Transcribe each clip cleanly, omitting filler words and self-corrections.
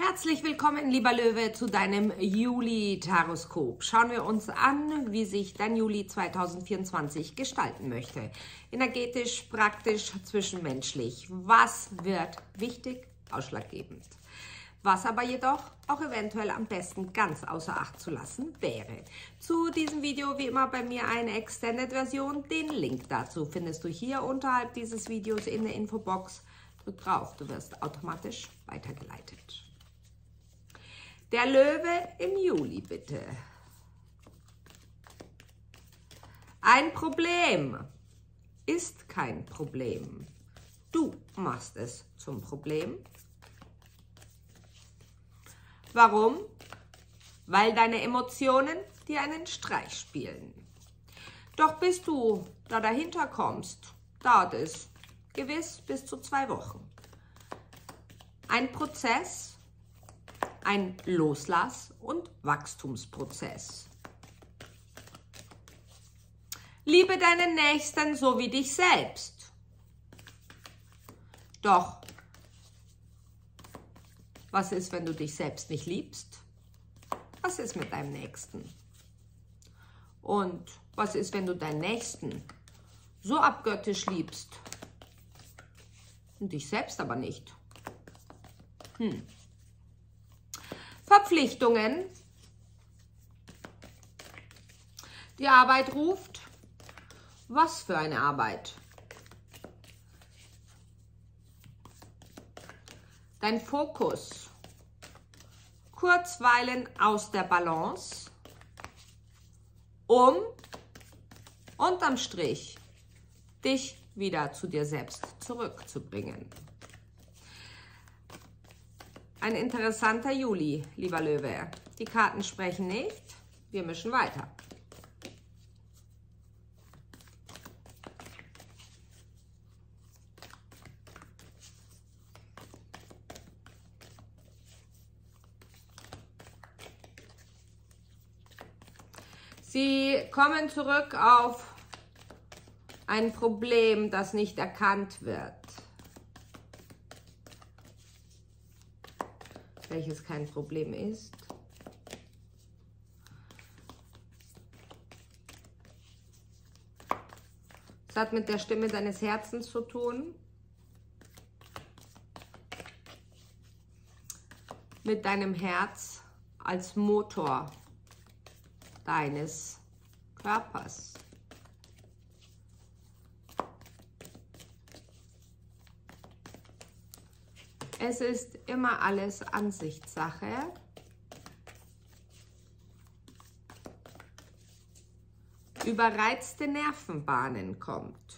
Herzlich willkommen, lieber Löwe, zu deinem Juli-Taroskop. Schauen wir uns an, wie sich dein Juli 2024 gestalten möchte. Energetisch, praktisch, zwischenmenschlich. Was wird wichtig, ausschlaggebend? Was aber jedoch auch eventuell am besten ganz außer Acht zu lassen wäre. Zu diesem Video wie immer bei mir eine Extended-Version. Den Link dazu findest du hier unterhalb dieses Videos in der Infobox. Drück drauf, du wirst automatisch weitergeleitet. Der Löwe im Juli, bitte. Ein Problem ist kein Problem. Du machst es zum Problem. Warum? Weil deine Emotionen dir einen Streich spielen. Doch bis du da dahinter kommst, dauert es gewiss bis zu 2 Wochen. Ein Prozess, ein Loslass- und Wachstumsprozess. Liebe deinen Nächsten so wie dich selbst. Doch, was ist, wenn du dich selbst nicht liebst? Was ist mit deinem Nächsten? Und was ist, wenn du deinen Nächsten so abgöttisch liebst und dich selbst aber nicht? Verpflichtungen. Die Arbeit ruft. Was für eine Arbeit? Dein Fokus. Kurzweilen aus der Balance, um unterm Strich dich wieder zu dir selbst zurückzubringen. Ein interessanter Juli, lieber Löwe. Die Karten sprechen nicht. Wir mischen weiter. Sie kommen zurück auf ein Problem, das nicht erkannt wird. Welches kein Problem ist. Es hat mit der Stimme deines Herzens zu tun. Mit deinem Herz als Motor deines Körpers. Es ist immer alles Ansichtssache. Überreizte Nervenbahnen kommt.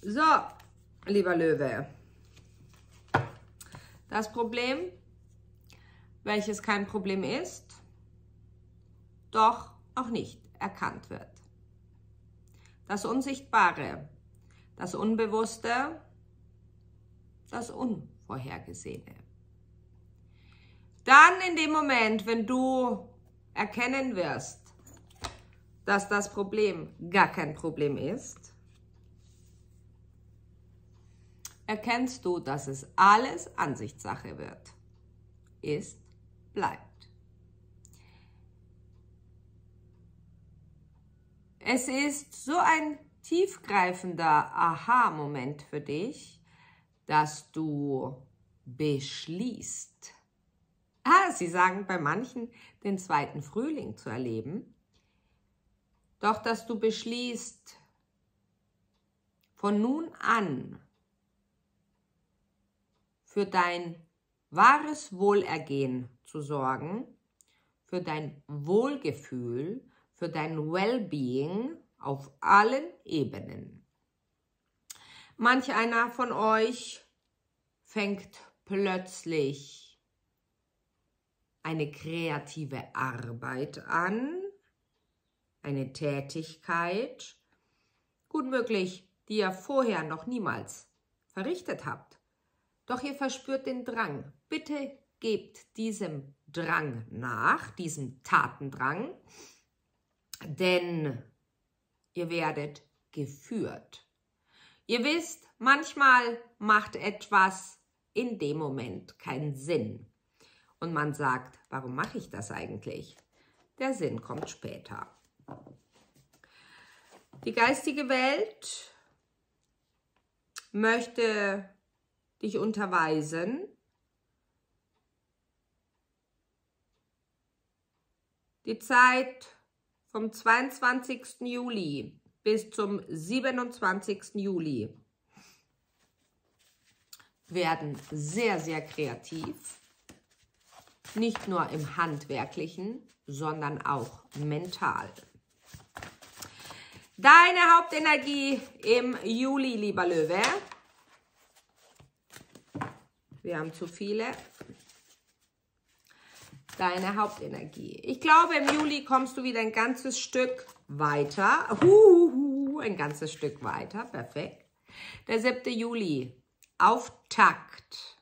So, lieber Löwe. Das Problem, welches kein Problem ist, doch auch nicht erkannt wird. Das Unsichtbare, das Unbewusste, das Unvorhergesehene. Dann in dem Moment, wenn du erkennen wirst, dass das Problem gar kein Problem ist, erkennst du, dass es alles Ansichtssache wird. Ist, bleibt. Es ist so ein tiefgreifender Aha-Moment für dich, dass du beschließt. Sie sagen bei manchen, den zweiten Frühling zu erleben. Doch, dass du beschließt, von nun an für dein wahres Wohlergehen zu sorgen, für dein Wohlgefühl, für dein Wellbeing auf allen Ebenen. Manch einer von euch fängt plötzlich eine kreative Arbeit an, eine Tätigkeit, gut möglich, die ihr vorher noch niemals verrichtet habt. Doch ihr verspürt den Drang. Bitte gebt diesem Drang nach, diesem Tatendrang, denn ihr werdet geführt. Ihr wisst, manchmal macht etwas in dem Moment keinen Sinn. Und man sagt, warum mache ich das eigentlich? Der Sinn kommt später. Die geistige Welt möchte dich unterweisen, die Zeit vom 22. Juli bis zum 27. Juli werden sehr, sehr kreativ. Nicht nur im Handwerklichen, sondern auch mental. Deine Hauptenergie im Juli, lieber Löwe. Wir haben zu viele. Deine Hauptenergie. Ich glaube, im Juli kommst du wieder ein ganzes Stück weiter. Ein ganzes Stück weiter. Perfekt. Der 7. Juli. Auftakt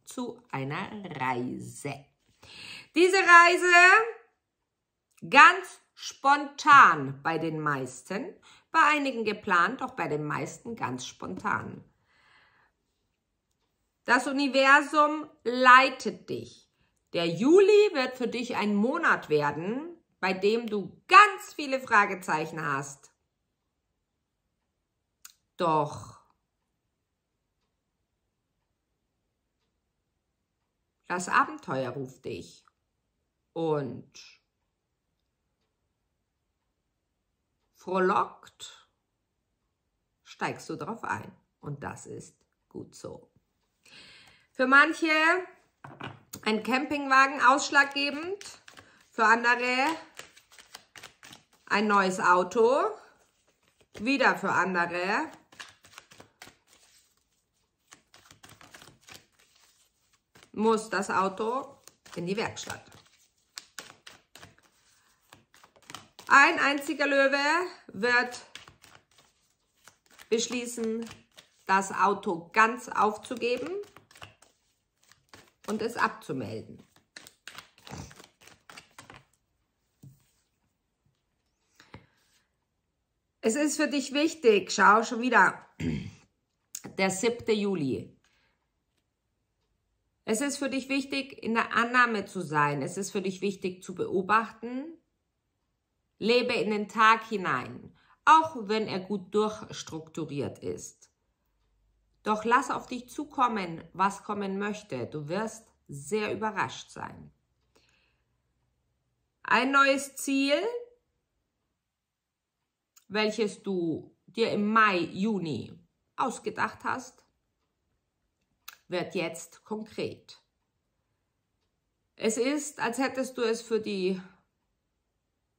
zu einer Reise. Diese Reise ganz spontan bei den meisten. Bei einigen geplant, doch bei den meisten ganz spontan. Das Universum leitet dich. Der Juli wird für dich ein Monat werden, bei dem du ganz viele Fragezeichen hast. Doch das Abenteuer ruft dich und frohlockt steigst du drauf ein. Und das ist gut so. Für manche ein Campingwagen ausschlaggebend, für andere ein neues Auto, wieder für andere muss das Auto in die Werkstatt. Ein einziger Löwe wird beschließen, das Auto ganz aufzugeben und es abzumelden. Es ist für dich wichtig, schau schon wieder, der 7. Juli. Es ist für dich wichtig, in der Annahme zu sein. Es ist für dich wichtig, zu beobachten. Lebe in den Tag hinein, auch wenn er gut durchstrukturiert ist. Doch lass auf dich zukommen, was kommen möchte. Du wirst sehr überrascht sein. Ein neues Ziel, welches du dir im Mai, Juni ausgedacht hast, wird jetzt konkret. Es ist, als hättest du es für die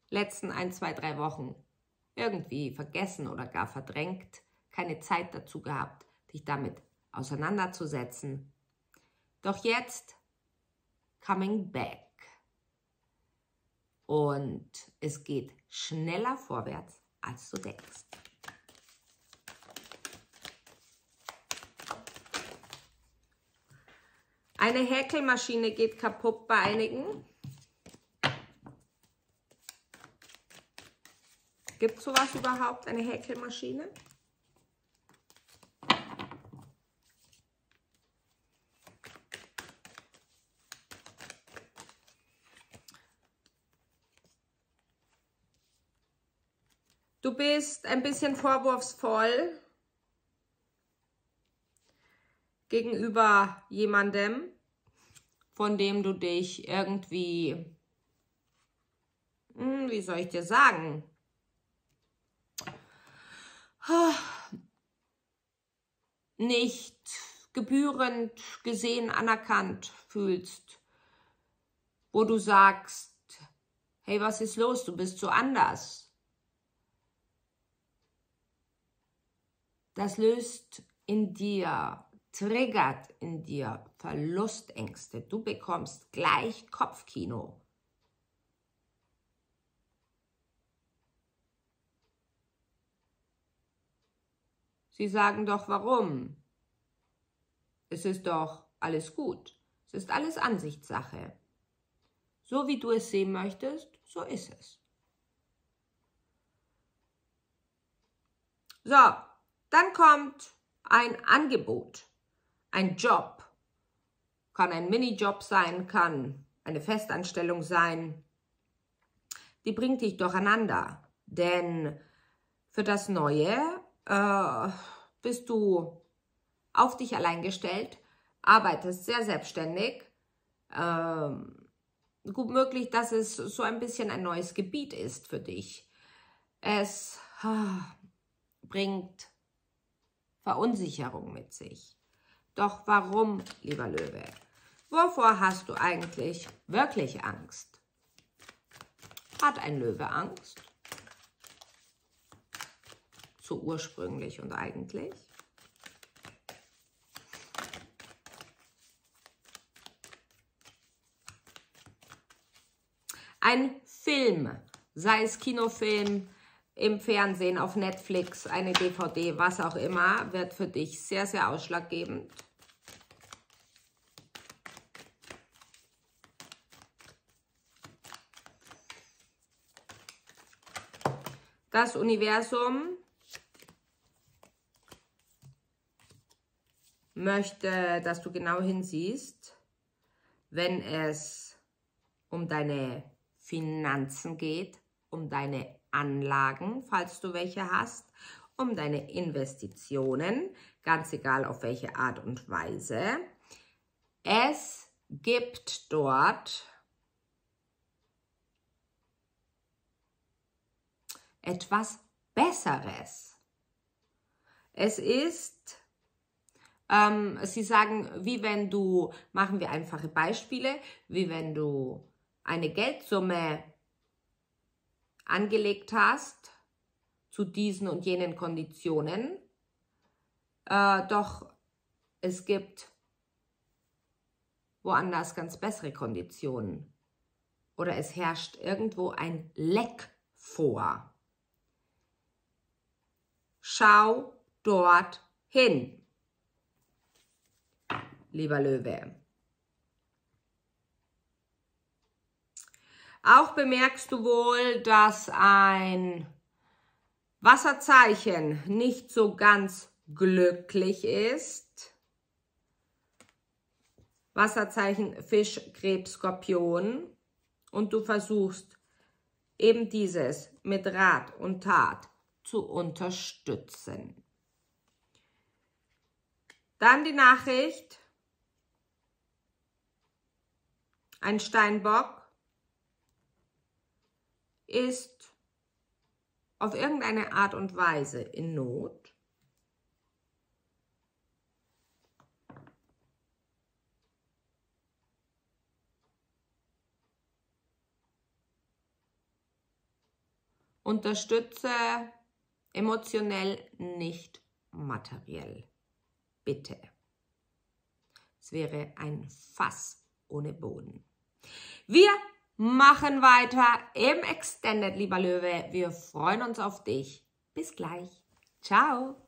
letzten 1, 2, 3 Wochen irgendwie vergessen oder gar verdrängt, keine Zeit dazu gehabt, dich damit auseinanderzusetzen. Doch jetzt, coming back. Und es geht schneller vorwärts, als du denkst. Eine Häkelmaschine geht kaputt bei einigen. Gibt es sowas überhaupt, eine Häkelmaschine? Du bist ein bisschen vorwurfsvoll gegenüber jemandem, von dem du dich irgendwie, wie soll ich dir sagen, nicht gebührend gesehen, anerkannt fühlst, wo du sagst, hey, was ist los, du bist so anders. Das löst in dir, triggert in dir Verlustängste. Du bekommst gleich Kopfkino. Sie sagen doch, warum? Es ist doch alles gut. Es ist alles Ansichtssache. So wie du es sehen möchtest, so ist es. So, Dann kommt ein Angebot, ein Job, kann ein Minijob sein, kann eine Festanstellung sein. Die bringt dich durcheinander, denn für das Neue bist du auf dich allein gestellt, arbeitest sehr selbstständig. Gut möglich, dass es so ein bisschen ein neues Gebiet ist für dich. Es bringt Verunsicherung mit sich. Doch warum, lieber Löwe? Wovor hast du eigentlich wirklich Angst? Hat ein Löwe Angst? So ursprünglich und eigentlich? Ein Film, sei es Kinofilm, im Fernsehen, auf Netflix, eine DVD, was auch immer, wird für dich sehr, sehr ausschlaggebend. Das Universum möchte, dass du genau hinsiehst, wenn es um deine Finanzen geht, um deine Anlagen, falls du welche hast, um deine Investitionen, ganz egal auf welche Art und Weise. Es gibt dort etwas Besseres. Es ist, sie sagen, wie wenn du, machen wir einfache Beispiele, wie wenn du eine Geldsumme angelegt hast zu diesen und jenen Konditionen, doch es gibt woanders ganz bessere Konditionen oder es herrscht irgendwo ein Leck vor. Schau dort hin, lieber Löwe. Auch bemerkst du wohl, dass ein Wasserzeichen nicht so ganz glücklich ist. Wasserzeichen Fisch, Krebs, Skorpion. Und du versuchst eben dieses mit Rat und Tat zu unterstützen. Dann die Nachricht. Ein Steinbock ist auf irgendeine Art und Weise in Not. Unterstütze emotionell, nicht materiell. Bitte. Es wäre ein Fass ohne Boden. Wir machen weiter im Extended, lieber Löwe. Wir freuen uns auf dich. Bis gleich. Ciao.